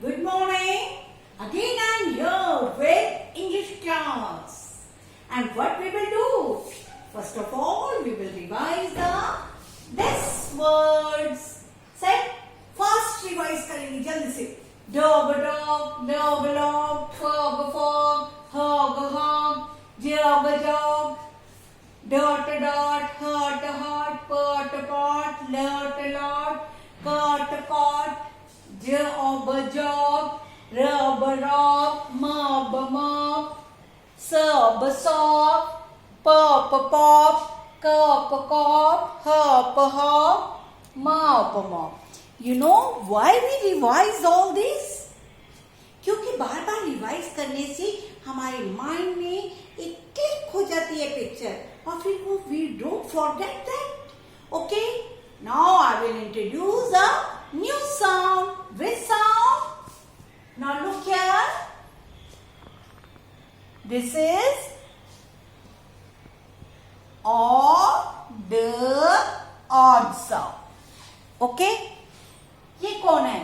Good morning. Again I'm here with English class. And what we will do? First of all, we will revise this words. Set. Fast revise करेंगे जल्दी से. Dog a dog, dog a log, frog a frog, hog a hog, jog a jog, dot a dot, heart a heart, pot a pot, lot a lot, cot a cot, job a job, rob a rob, mob a mob, sob a sob, pop a pop, cop a cop, hop a hop, mop a mop. You know why we revise all this? क्योंकि बार बार revise करने से हमारे mind में एक click हो जाती है picture और फिर वो we don't forget that. Okay, now I will introduce a new sound. Which sound? Now look here. This is odd odd sound. Okay, ये कौन है?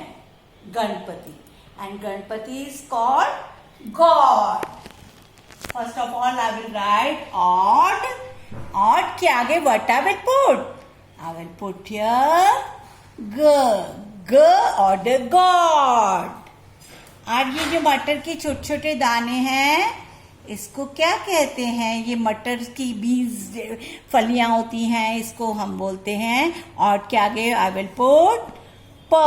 Ganpati. And Ganpati is called God. First of all, I will write odd. Odd के आगे what I will put? I will put here G. G or the God. और ये जो मटर के छोटे छोटे दाने हैं, इसको क्या कहते हैं? ये मटर की बीज फलियां होती हैं, इसको हम बोलते हैं. और के आगे I will put P.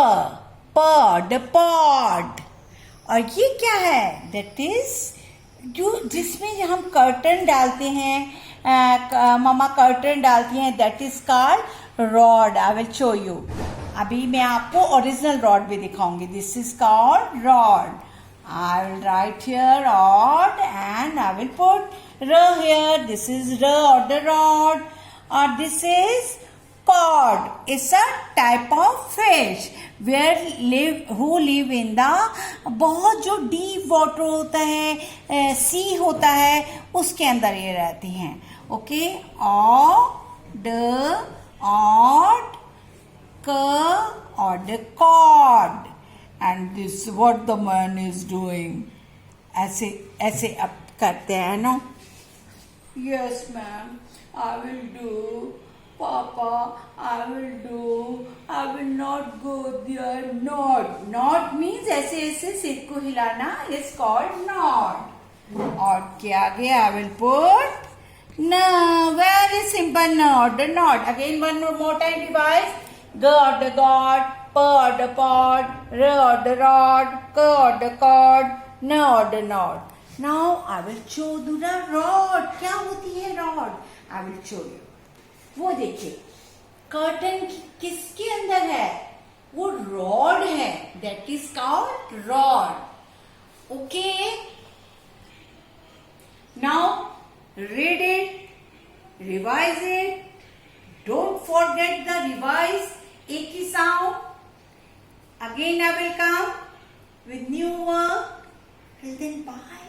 Pod, pod. और ये क्या है? That is जो जिसमें हम कर्टन डालते हैं, मामा कर्टन डालती हैं, that is called rod. I will show you. अभी मैं आपको ओरिजिनल रॉड भी दिखाऊंगी. This is called rod. I will write here rod and I will put r here. This is r or the rod. Or this is cod. It's a type of fish who live in the बहुत जो deep water होता है, सी होता है, उसके अंदर ये रहती हैं. ओके, ऑड ऑड क odd cod. And this what the man is doing. ऐसे ऐसे अब करते हैं ना. Yes ma'am, I will do. Papa, I will do. I will not go there. Nod. Nod means ऐसे ऐसे सिर को हिलाना. It's called nod. और के आगे I will put no. Very simple nod. Nod. Again one more time revise. G or the God, P or the pod, R or the rod, K or the cord, N or the nod. Now I will show you the rod. क्या होती है rod? I will show you. वो देखिए, curtain किसके अंदर है? वो rod है. That is called rod. Okay, now read it, revise it. Don't forget the revise. एक ही sound. Again I will come with new work. Till then, bye.